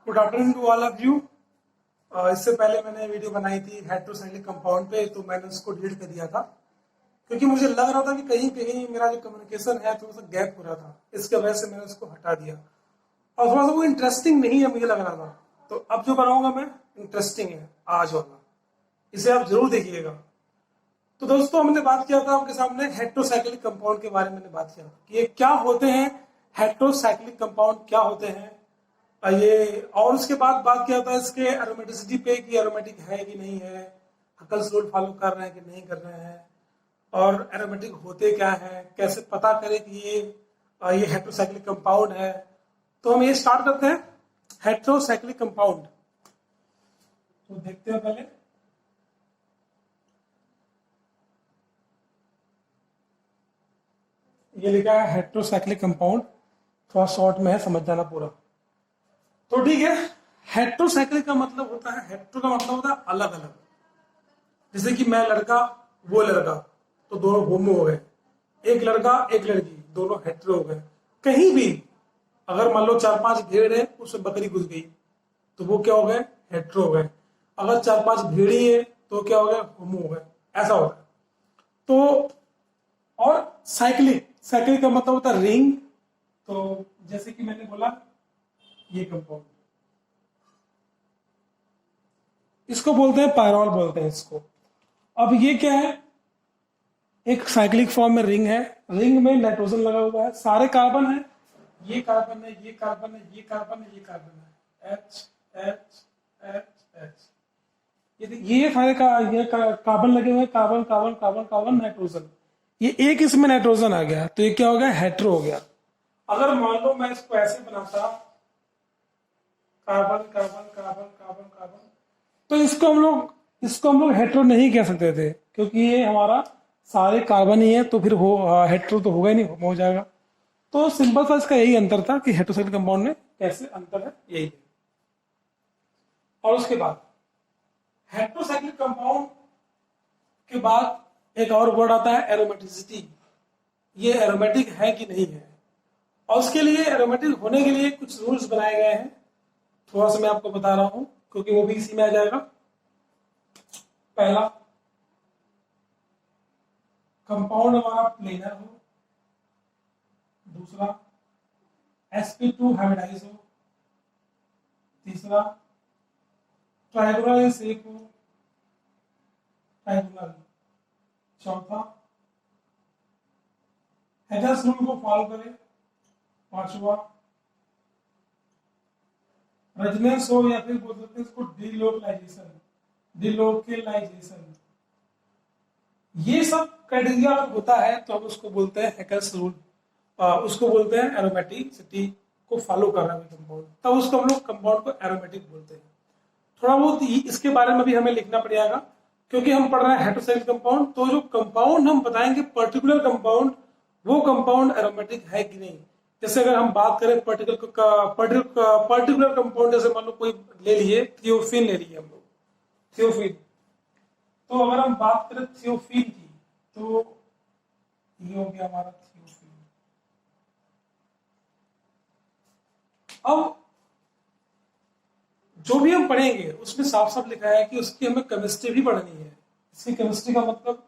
Good afternoon to all of you. इससे पहले मैंने वीडियो बनाई थी हेट्रोसाइक्लिक कंपाउंड पे, तो मैंने उसको डिलीट कर दिया था क्योंकि मुझे लग रहा था कि कहीं कहीं मेरा जो कम्युनिकेशन है थोड़ा सा गैप हो रहा था। इसके वजह से मैंने उसको हटा दिया और थोड़ा सा वो इंटरेस्टिंग नहीं है मुझे लग रहा था। तो अब जो बनाऊंगा मैं इंटरेस्टिंग है आज वाला, इसे आप जरूर देखिएगा। तो दोस्तों, हमने बात किया था आपके सामने हेट्रोसाइक्लिक कंपाउंड के बारे में बात किया था कि ये क्या होते हैं, हेट्रोसाइक्लिक कंपाउंड क्या होते हैं ये। और उसके बाद बात किया था इसके एरोमेटिसिटी पे कि एरोमेटिक है कि नहीं है, हकल्स रूल फॉलो कर रहे हैं कि नहीं कर रहे हैं, और एरोमेटिक होते क्या है, कैसे पता करें कि ये हेट्रोसाइक्लिक कंपाउंड है। तो हम ये स्टार्ट करते हैं हेट्रोसाइक्लिक कंपाउंड। तो देखते हैं पहले, ये लिखा है हेट्रोसाइक्लिक कंपाउंड, थोड़ा शॉर्ट में है, समझ जाना पूरा। तो ठीक है, हेट्रोसाइक्लिक का मतलब होता है, हेट्रो का मतलब होता है अलग अलग। जैसे कि मैं लड़का वो लड़का, तो दोनों होमो हो गए। एक लड़का एक लड़की, दोनों हेट्रो हो गए। कहीं भी अगर मान लो 4-5 भेड़ है, उसमें बकरी घुस गई, तो वो क्या हो गए, हेट्रो हो गए। अगर 4-5 भेड़ी है तो क्या हो गया, होमो हो गए। ऐसा होता है। तो और साइक्लिक, साइक्लिक का मतलब होता है रिंग। तो जैसे कि मैंने बोला ये कंपाउंड, इसको बोलते हैं पायरॉल बोलते हैं इसको। अब ये क्या है, एक साइक्लिक फॉर्म में रिंग है। रिंग में नाइट्रोजन लगा हुआ है, सारे कार्बन है, ये कार्बन है, ये कार्बन है, ये कार्बन है, ये कार्बन है, एच एच एच एच। ये सारे का ये कार्बन लगे हुए हैं, carbon carbon carbon carbon nitrogen. ये एक इसमें नाइट्रोजन आ गया, तो ये क्या हो गया, हेट्रो हो गया। अगर मान लो मैं इसको ऐसे बनाता, carbon carbon carbon carbon carbon, तो इसको हम लोग हेट्रो नहीं कह सकते थे, क्योंकि ये हमारा सारे कार्बन ही है, तो फिर हो हेट्रो तो होगा ही नहीं, हो जाएगा। तो सिंपल सा इसका यही अंतर था कि हेट्रोसाइक्लिक कंपाउंड में कैसे अंतर है, यही है। और उसके बाद हेट्रोसाइक्लिक कंपाउंड के बाद एक और वर्ड आता है एरोमेटिसिटी। ये एरोमेटिक है कि नहीं है, और उसके लिए एरोमेटिक होने के लिए कुछ रूल्स बनाए गए हैं। थोड़ा सा मैं आपको बता रहा हूं क्योंकि वो भी इसी में आ जाएगा। पहला, कंपाउंड हमारा प्लेनर हो। दूसरा, sp2 हाइब्रिडाइज हो। तीसरा, ट्राइगोनल शेप हो, ट्राइगोनल। चौथा, हेजर्स रूल को फॉलो करे। पांचवा, रेजोनेंस हो, या फिर बोल सकते हैं इसको डिलोकलाइजेशन, डिलोकलाइजेशन। ये सब क्राइटेरिया अगर होता है तो हम उसको बोलते हैं हेकल्स रूल, उसको बोलते हैं एरोमेटिसिटी को फॉलो कर रहा है कंपाउंड, तब उसको हम लोग कंपाउंड को एरोमेटिक बोलते हैं। थोड़ा बहुत इसके बारे में भी हमें लिखना पड़ेगा क्योंकि हम पढ़ रहे हैं हेट्रोसाइक्लिक कंपाउंड। तो जो कंपाउंड हम बताएंगे पर्टिकुलर कंपाउंड, वो कंपाउंड एरोमेटिक है कि नहीं। जैसे अगर हम बात करें पर्टिकुलर कंपाउंड, जैसे मान लो कोई ले लिए, थियोफिन ले लिए हम लोग, थियोफिन। तो अगर हम बात करें थियोफिन की, तो ये हो गया हमारा थियोफिन। अब जो भी हम पढ़ेंगे उसमें साफ साफ लिखा है कि उसकी हमें केमिस्ट्री भी पढ़नी है। इसकी केमिस्ट्री का मतलब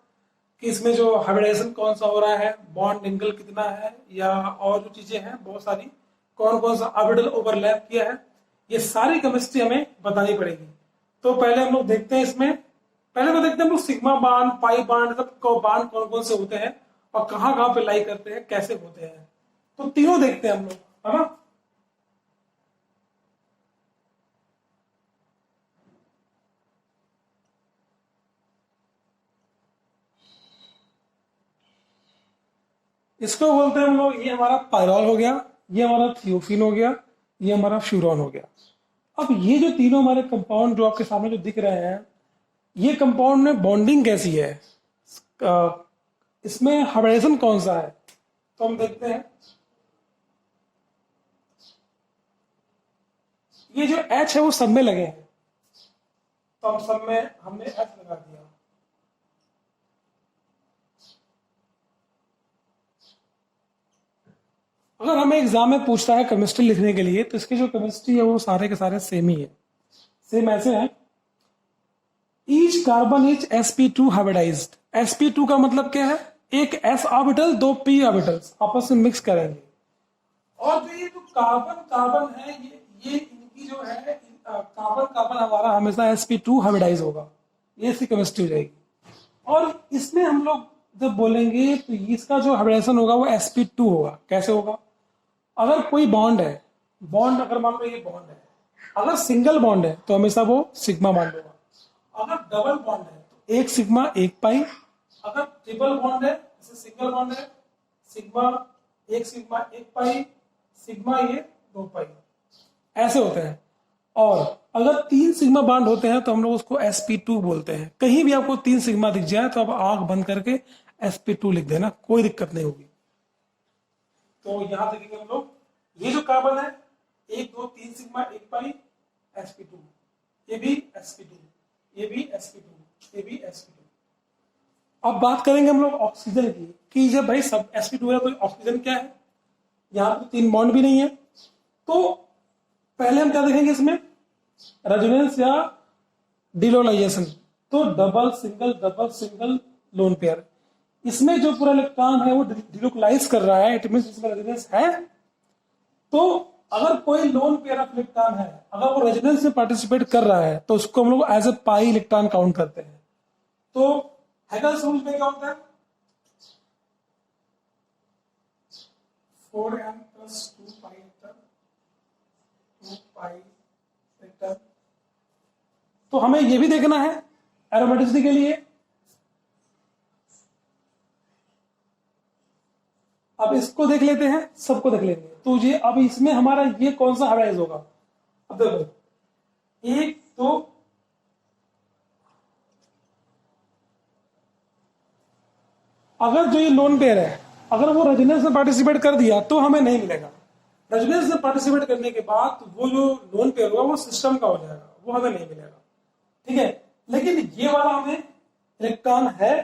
कि इसमें जो हाइब्रिडाइजेशन कौन सा हो रहा है, बॉन्ड एंगल कितना है, या और जो चीजें हैं बहुत सारी, कौन कौन सा ऑर्बिटल ओवरलैप किया है, ये सारी केमिस्ट्री हमें बतानी पड़ेगी। तो पहले हम लोग देखते हैं इसमें, पहले तो देखते हैं हम लोग सिग्मा बांड, पाई बांड, सब बांड कौन कौन से होते हैं और कहाँ कहाँ पे लाई करते हैं, कैसे होते हैं। तो तीनों देखते हैं हम लोग, है ना। इसको बोलते हैं हम लोग, ये हमारा पायरॉल हो गया, ये हमारा थियोफिन हो गया, ये हमारा फ्यूरॉन हो गया। अब ये जो तीनों हमारे कंपाउंड जो आपके सामने जो दिख रहे हैं, ये कंपाउंड में बॉन्डिंग कैसी है, इसमें हाइब्रिडेशन कौन सा है, तो हम देखते हैं। ये जो H है वो सब में लगे हैं, तो हम सब में हमने H लगा दिया। अगर हमें एग्जाम में पूछता है केमिस्ट्री लिखने के लिए, तो इसकी जो केमिस्ट्री है वो सारे के सारे सेम ही है। सेम ऐसे है, each carbon is sp2 hybridised. sp2 का मतलब क्या है, एक s ऑर्बिटल, दो p ऑर्बिटल्स आपस में मिक्स करेंगे। और जो ये जो कार्बन कार्बन है, ये इनकी जो है कार्बन कार्बन हमारा हमेशा sp2 हाइब्रिडाइज होगा। ये इसकी केमिस्ट्री हो जाएगी। और इसमें हम लोग जब बोलेंगे तो इसका जो हाइब्रिडाइजेशन होगा वो sp2 होगा। कैसे होगा, अगर कोई बॉन्ड है, बॉन्ड अगर मान लो ये बॉन्ड है, अगर सिंगल बॉन्ड है तो हमेशा वो सिग्मा बॉन्ड होगा। अगर डबल बॉन्ड है तो एक सिग्मा एक पाई। अगर ट्रिपल बॉन्ड है, जैसे सिंगल बॉन्ड है, सिग्मा एक पाई, सिग्मा ये दो पाई, ऐसे होते हैं। और अगर तीन सिग्मा बॉन्ड होते हैं तो हम लोग उसको sp2 बोलते हैं। कहीं भी आपको तीन सिग्मा दिख जाए तो आप आंख बंद करके sp2 लिख देना, कोई दिक्कत नहीं होगी। तो यहां देखेंगे हम लोग, ये जो कार्बन है, एक दो तीन सिग्मा एक पाई, sp2, ये भी sp2, ये भी sp2, ये भी sp2। अब बात करेंगे हम लोग ऑक्सीजन की, कि जब भाई सब sp2 है तो ऑक्सीजन क्या है, यहां पर तीन बॉन्ड भी नहीं है। तो पहले हम क्या देखेंगे इसमें, रेजोनेंस या डिलोलाइजेशन। तो डबल सिंगल लोन पेयर, इसमें जो पूरा इलेक्ट्रॉन है वो डिलोकलाइज कर रहा है, इट मींस इसमें रेजोनेंस है। तो अगर कोई लोन पेयर ऑफ इलेक्ट्रॉन है, अगर वो रेजोनेंस में पार्टिसिपेट कर रहा है तो उसको हम लोग as a pi electron count करते हैं। तो हेगल्स रूल में क्या होता है, 4n + 2 pi electron, 2 pi electron. तो हमें ये भी देखना है एरोमेटिसिटी के लिए। अब इसको देख लेते हैं, सबको देख लेंगे। तो ये अब इसमें हमारा ये कौन सा हाइब्रिडाइज होगा, अब देखो, एक तो अगर जो ये लोन पेयर है, अगर वो रेजोनेंस में पार्टिसिपेट कर दिया तो हमें नहीं मिलेगा। रेजोनेंस में पार्टिसिपेट करने के बाद वो जो लोन पेयर होगा वो सिस्टम का हो जाएगा, वो हमें नहीं मिलेगा। ठीक है, लेकिन ये वाला हमें इलेक्ट्रॉन है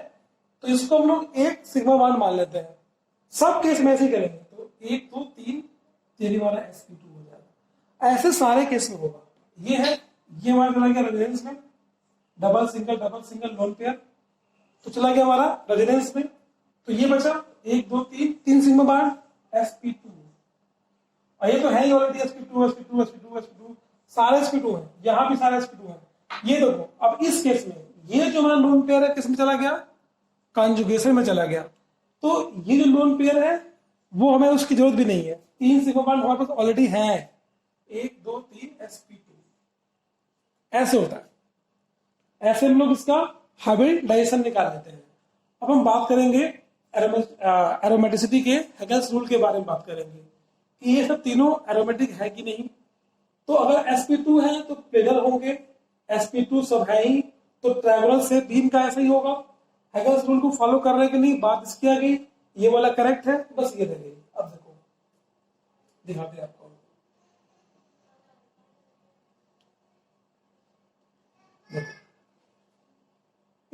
तो इसको हम लोग एक सिग्मा बॉन्ड मान लेते हैं। सब केस में ऐसे ही करेंगे, तो एक दो तीन, तेरी वाला sp2 हो जाएगा। ऐसे सारे केस में होगा। ये है, ये हमारा चला गया रेजोनेंस में, डबल सिंगल लोन पेयर, तो चला गया हमारा रेजोनेंस में। तो ये बचा एक दो तीन, तीन सिग्मा बॉन्ड sp2, और ये तो है ही ऑलरेडी sp2 सारे sp2 है, यहां भी सारे sp2 है। ये देखो, अब इस केस में ये जो हमारा लोन पेयर है किस में चला गया, कॉन्जुगेशन में चला गया। तो ये जो लोन पेयर है वो हमें उसकी जरूरत भी नहीं है, तीन सिग्मा बॉन्ड हमारे पास ऑलरेडी है, एक दो तीन sp2, ऐसे होता है। ऐसे हम लोग इसका हाइब्रिडाइजेशन निकाल लेते हैं। अब हम बात करेंगे एरोमेटिसिटी के हेगल्स रूल के बारे में बात करेंगे कि ये सब तीनों एरोमेटिक है कि नहीं। तो अगर sp2 है तो प्लेनर होंगे, sp2 सब है ही, तो ट्रायंगुलर से बीम का ऐसा ही होगा। हेगल्स रूल को फॉलो कर रहे कि नहीं, बात इसकी आ गई, ये वाला करेक्ट है, बस ये रह गई। अब देखो, दिखाते हैं आपको, देखो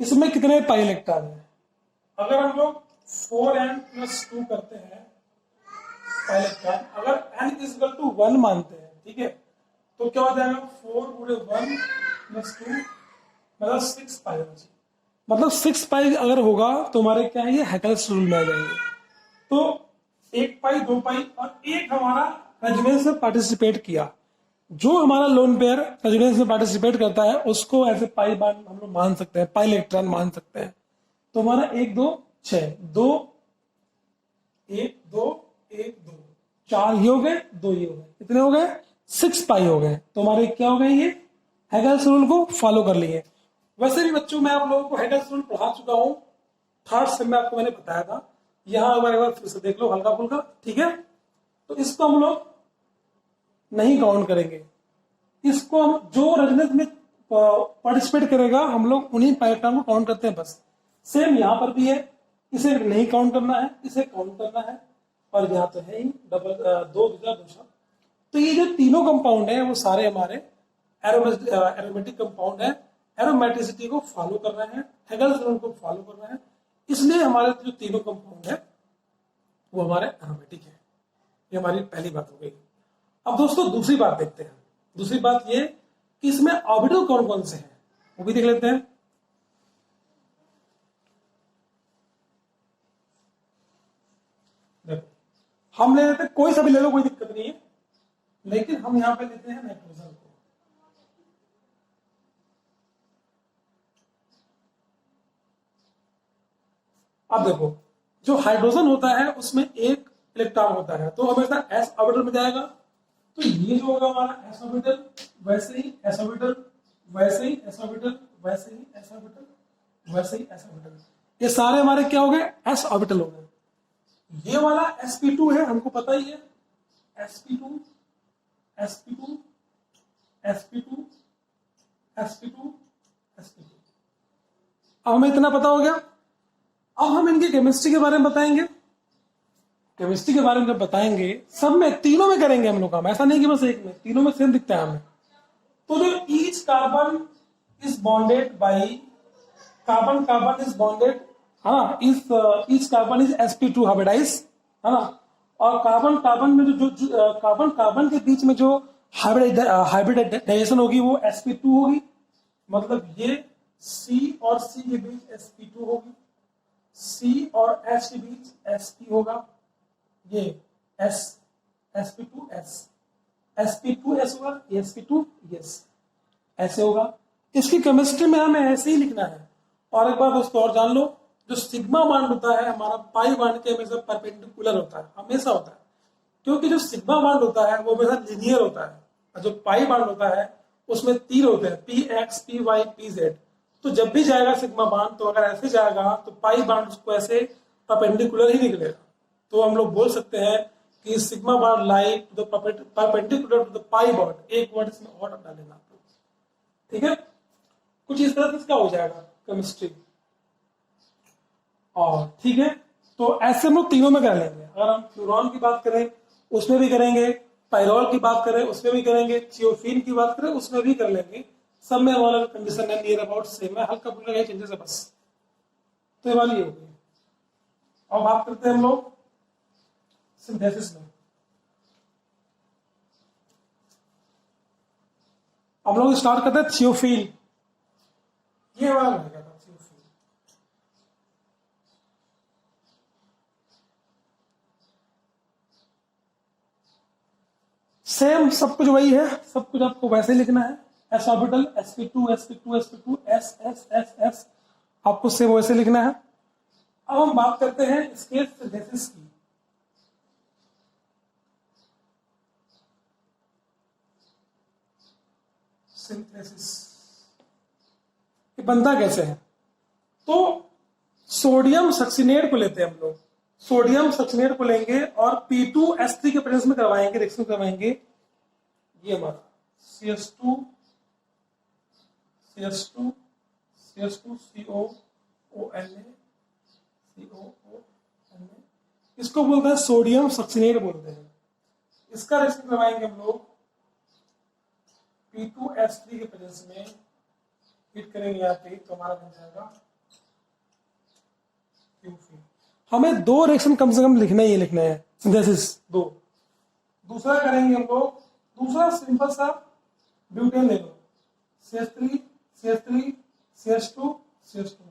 इसमें कितने पाई इलेक्ट्रॉन है। अगर हम लोग 4n + 2 करते हैं पाई इलेक्ट्रॉन, अगर n = 1 मानते हैं, ठीक है, तो क्या हो जाएगा, 4 × 1 + 2 मतलब 6 पाई होना चाहिए। मतलब 6 पाई अगर होगा तो हमारे क्या है, ये हेगल्स रूल में आ जाएंगे। तो एक पाई, दो पाई, और एक हमारा रेजोनेंस में पार्टिसिपेट किया। जो हमारा लोन पेयर रेजोनेंस में पार्टिसिपेट करता है उसको ऐसे पाई बॉन्ड हम लोग मान सकते हैं, पाई इलेक्ट्रॉन मान सकते हैं। तो हमारा एक दो छह, दो एक दो एक दो, चार ये हो गए, दो ये हो गए, कितने हो गए, 6 पाई हो गए। तो हमारे क्या हो गए, ये हेगल्स रूल को फॉलो कर लिए। वैसे भी बच्चों मैं आप लोगों को हेगल्स रूल पढ़ा चुका हूं, थर्ड सेम में आपको मैंने बताया था। यहां एक बार फिर से देख लो हल्का फुल्का, ठीक है। तो इसको हम लोग नहीं काउंट करेंगे, इसको हम जो रेजोनेंस में पार्टिसिपेट करेगा हम लोग उन्हीं पाइलेक्ट्रॉन को काउंट करते हैं बस। सेम यहाँ पर भी है, इसे नहीं काउंट करना है, इसे काउंट करना है, और यहाँ तो है ही डबल, दो दूसरा दूसरा। तो ये जो तीनों कंपाउंड है वो सारे हमारे एरोमेटिक कंपाउंड है, एरोमेटिसिटी को फॉलो कर रहे हैं, हेगल्स रूल को फॉलो कर रहे हैं, इसलिए हमारे जो तीनों कंपाउंड है वो हमारे एरोमेटिक है। ये हमारी पहली बात हो गई। अब दोस्तों दूसरी बात देखते हैं। दूसरी बात ये कि इसमें ऑर्बिटल कौन कौन से हैं वो भी देख लेते हैं। देखो हम ले लेते हैं, कोई सा भी ले लो, कोई दिक्कत नहीं है, लेकिन हम यहां पे लेते हैं नाइट्रोजन को। अब देखो जो हाइड्रोजन होता है उसमें एक इलेक्ट्रॉन होता है, तो हमेशा एस ऑर्बिटल में जाएगा। तो ये जो होगा हमारा एस ऑर्बिटल, वैसे ही एस ऑर्बिटल, वैसे ही एस ऑर्बिटल, वैसे ही एस ऑर्बिटल, वैसे ही एस ऑर्बिटल, ये सारे हमारे क्या हो गए, एस ऑर्बिटल हो गए। ये वाला sp2 है, हमको पता ही है, sp2, sp2, sp2, sp2, sp2। अब हमें इतना पता हो गया। अब हम इनकी केमिस्ट्री के बारे में बताएंगे। केमिस्ट्री के बारे में जब बताएंगे, सब में तीनों में करेंगे हम लोग काम, ऐसा नहीं कि बस एक में, तीनों में सेम दिखता है हमें। तो जो each carbon is bonded by carbon, carbon is bonded, है ना, each carbon is sp2 hybridise, है ना। और कार्बन कार्बन में जो कार्बन कार्बन के बीच में जो हाइब्रिडाइजेशन होगी वो sp2 होगी। मतलब ये C और C के बीच sp2 होगी, C और H के बीच sp होगा, ये S sp2s, sp2s होगा, sp2 yes, ऐसे होगा। इसकी केमिस्ट्री में हमें ऐसे ही लिखना है। और एक बार दोस्तों और जान लो, जो सिग्मा बॉन्ड होता है हमारा पाई बॉन्ड के हमेशा परपेंडिकुलर होता है, हमेशा होता है, क्योंकि जो सिग्मा बॉन्ड होता है वो हमेशा लिनियर होता है, और जो पाई बॉन्ड होता है उसमें तीर होते हैं, px, py, pz। तो जब भी जाएगा सिग्मा बॉन्ड, तो अगर ऐसे जाएगा तो पाई बॉन्ड उसको ऐसे परपेंडिकुलर ही निकलेगा। तो हम लोग बोल सकते हैं कि sigma bond lie to the perpendicular to the pi bond. एक वर्ड इसमें और डालेगा, ठीक है। कुछ इस तरह से इसका हो जाएगा केमिस्ट्री। और ठीक है, तो ऐसे हम लोग तीनों में कर लेंगे। अगर हम फ्लोरॉन की बात करें उसमें भी करेंगे, पायरोल की बात करें उसमें भी करेंगे, थियोफीन की बात करें उसमें भी कर लेंगे। सब में हमारा कंडीशन है नियर अबाउट सेम है, हल्का फुल्का चेंजेस है बस। तो ये वाली होगी। अब बात करते हैं हम लोग सिंथेसिस में। हम लोग स्टार्ट करते हैं थियोफीन। ये वाला रहेगा थियोफीन। सेम सब कुछ वही है, सब कुछ आपको वैसे ही लिखना है। S orbital sp2 sp2 sp2 s s s s, आपको सेम वैसे लिखना है। अब हम बात करते हैं इसके सिंथेसिस की। सिंथेसिस ये बनता कैसे है? तो सोडियम सक्सीनेट को लेते हैं हम लोग, सोडियम सक्सीनेट को लेंगे और P2S3 के प्रेजेंस में करवाएंगे, रिएक्शन करवाएंगे। ये हमारा CS2 CS2 CS2 COONA COONA, इसको बोलते हैं सोडियम सक्सीनेट बोलते हैं। इसका रिएक्शन करवाएंगे हम लोग P2S3 के प्रेजेंस में, हिट करेंगे यहाँ पे, तो हमारा बन जाएगा थियोफीन। हमें दो रिएक्शन कम से कम लिखना ही लिखना है, सिंथेसिस दो। दूसरा करेंगे हम लोग, दूसरा सिंपल सा ब्यूटेन ले लो, CH3 CH3 CH2 CH2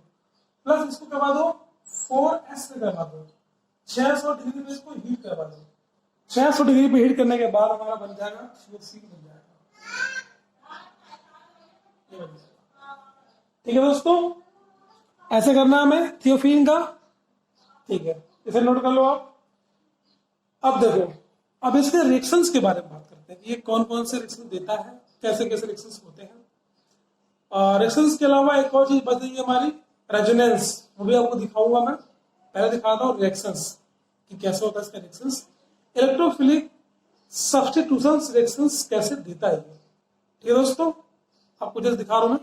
plus इसको करवा दो 4s से करवा दो, 600 डिग्री पे इसको हीट करवा दो। 600 डिग्री पे हीट करने के बाद हमारा बन जाएगा थियोफीन बन जाएगा। ठीक है दोस्तों, ऐसे करना है हमें थियोफीन का, ठीक है, इसे नोट कर लो आप। अब देखो, अब इसके रिएक्शंस के बारे में बात करते हैं कि ये कौन कौन से रिएक्शन देता है, कैसे कैसे रिएक्शंस होते हैं। रिएक्शंस के अलावा एक और चीज बताइए हमारी रेजोनेंस, वो भी आपको दिखाऊंगा मैं। पहले दिखाता हूँ रिएक्शंस कि कैसे होता है इसका रिएक्शंस। इलेक्ट्रोफिलिक सब्स्टिट्यूशन रिएक्शंस कैसे देता है, ठीक है दोस्तों, आपको जैसे दिखा रहा हूं मैं।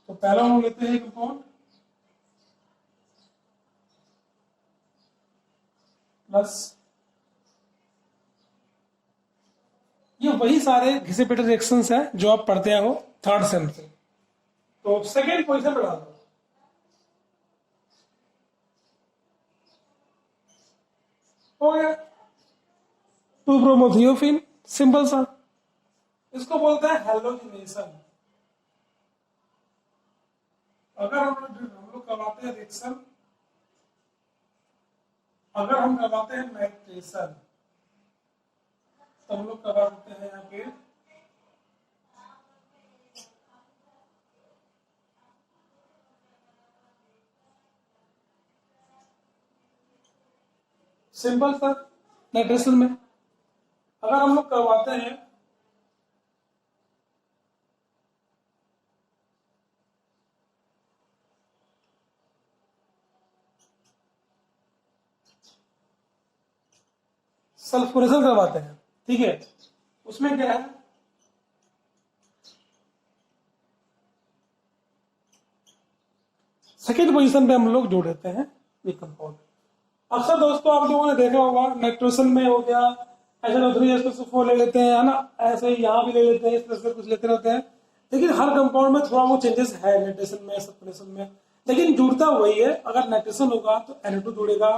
तो पहला हम लेते हैं कंपाउंड प्लस, ये वही सारे घिसे पिटे रिएक्शंस हैं जो आप पढ़ते हो थर्ड सेम से। तो सेकेंड पोजीशन पे डाल दो। हो गया, टू ब्रोमोथियोफिन, सिंपल सा। इसको बोलते हैं हेलोजिनेशन। अगर हम लोग करवाते हैं रिएक्शन, अगर हम करवाते हैं नाइट्रेशन, तो हम लोग करवा देते हैं यहाँ पे सिंपल सा नाइट्रेशन में। अगर हम लोग करवाते हैं सल्फ्यूरेशन करवाते हैं, ठीक है, उसमें क्या है, सेकेंड पोजीशन पे हम लोग जोड़ देते हैं ये कंपाउंड। अक्सर दोस्तों आप लोगों ने देखा होगा नाइट्रोजन में हो गया HNO3 ले लेते हैं, है ना, ऐसे ही यहाँ भी ले लेते हैं, इस तरह से कुछ लेते रहते हैं। लेकिन हर कंपाउंड में थोड़ा बहुत चेंजेस है नाइट्रेशन में, सल्फोनेशन में, लेकिन जुड़ता वही है। अगर नाइट्रेशन होगा तो Na2 जुड़ेगा,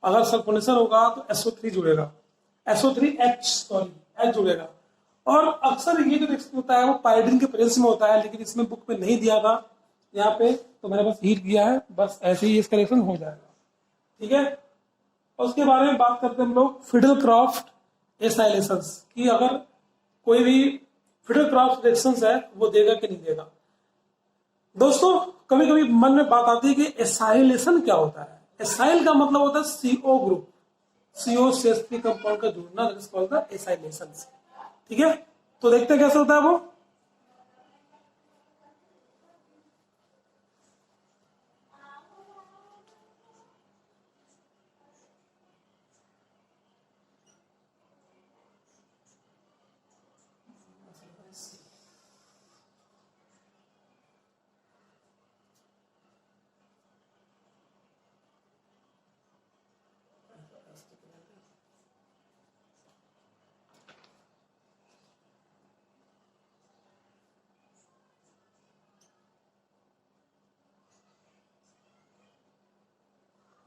अगर सल्फोनेशन होगा तो SO3 जुड़ेगा, H जुड़ेगा। और अक्सर ये जो रिएक्शन होता है वो पायरिडिन के प्रेजेंस में होता है, लेकिन इसमें बुक में नहीं दिया था, यहाँ पे तो मैंने बस हीट किया है, बस ऐसे ही इसका रिएक्शन हो जाएगा, ठीक है। और उसके बारे में बात करते हैं हम लोग फिडलक्राफ्ट एसाइलेशंस की। अगर कोई भी फिडलक्राफ्ट रिएक्शंस है वो देगा कि नहीं देगा। दोस्तों कभी कभी मन में बात आती है कि एसाइलेशन क्या होता है। एसाइल का मतलब होता है CO ग्रुप, COCH3 कंपाउंड का जुड़ना, दैट इज कॉल्ड द एसाइलेशंस, ठीक है। तो देखते हैं कैसे होता है वो।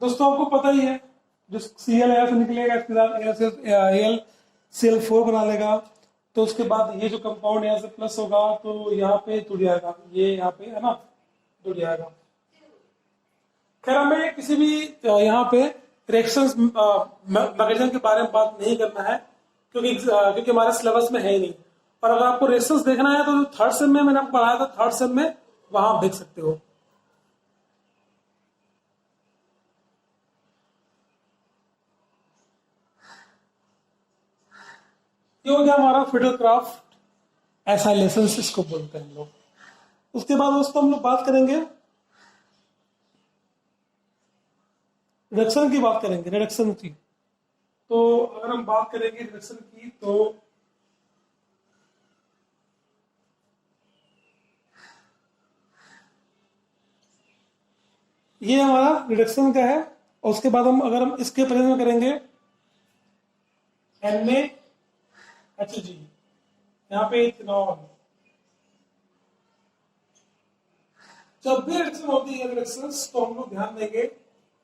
दोस्तों आपको पता ही है, जो Cl से निकलेगा इसके साथ AlCl4 बना लेगा, तो उसके बाद ये जो कंपाउंड यहाँ से प्लस होगा तो यहाँ पे जुड़ जाएगा, ये यहाँ पे है ना जुड़ जाएगा। खैर हमें किसी भी यहाँ पे रिएक्शंस मैकेनिज्म के बारे में बात नहीं करना है, क्योंकि हमारे सिलेबस में है ही नहीं। और अगर आपको रिएक्शंस देखना है तो थर्ड सेम में मैंने आपको पढ़ाया था, थर्ड सेम में वहां आप देख सकते हो। ये हो गया हमारा फिडलक्राफ्ट एसाइलेशन, इसको बोलते हैं हम लोग। उसके बाद दोस्तों हम लोग बात करेंगे रिडक्शन की, बात करेंगे रिडक्शन की। तो अगर हम बात करेंगे रिडक्शन की तो ये हमारा रिडक्शन का है। और उसके बाद हम इसके प्रेजेंस में करेंगे NaHG, यहाँ पे इथेनॉल। जब भी रिडक्शन होती है रिडक्शंस, तो हम लोग ध्यान देंगे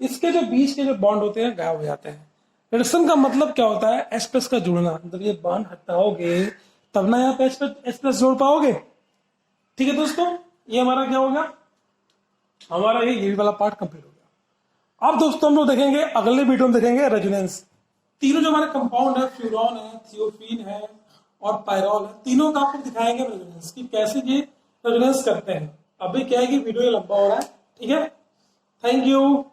इसके जो बीच के जो बॉन्ड होते हैं गायब हो जाते हैं। रिडक्शन का मतलब क्या होता है, H+ का जुड़ना। जब ये बॉन्ड हटाओगे तब ना यहाँ पे H+ जोड़ पाओगे, ठीक है दोस्तों। ये हमारा क्या होगा, हमारा ये वाला पार्ट कंप्लीट हो गया। अब दोस्तों हम लोग देखेंगे अगले वीडियो में देखेंगे रेजोनेंस। तीनों जो हमारे कंपाउंड है, फ्यूरॉन है, थियोफीन है और पायरॉल है, तीनों का आपको दिखाएंगे रेजोनेंस की कैसे ये रेजोनेंस करते हैं। अभी क्या है कि वीडियो ये लंबा हो रहा है, ठीक है। Thank you.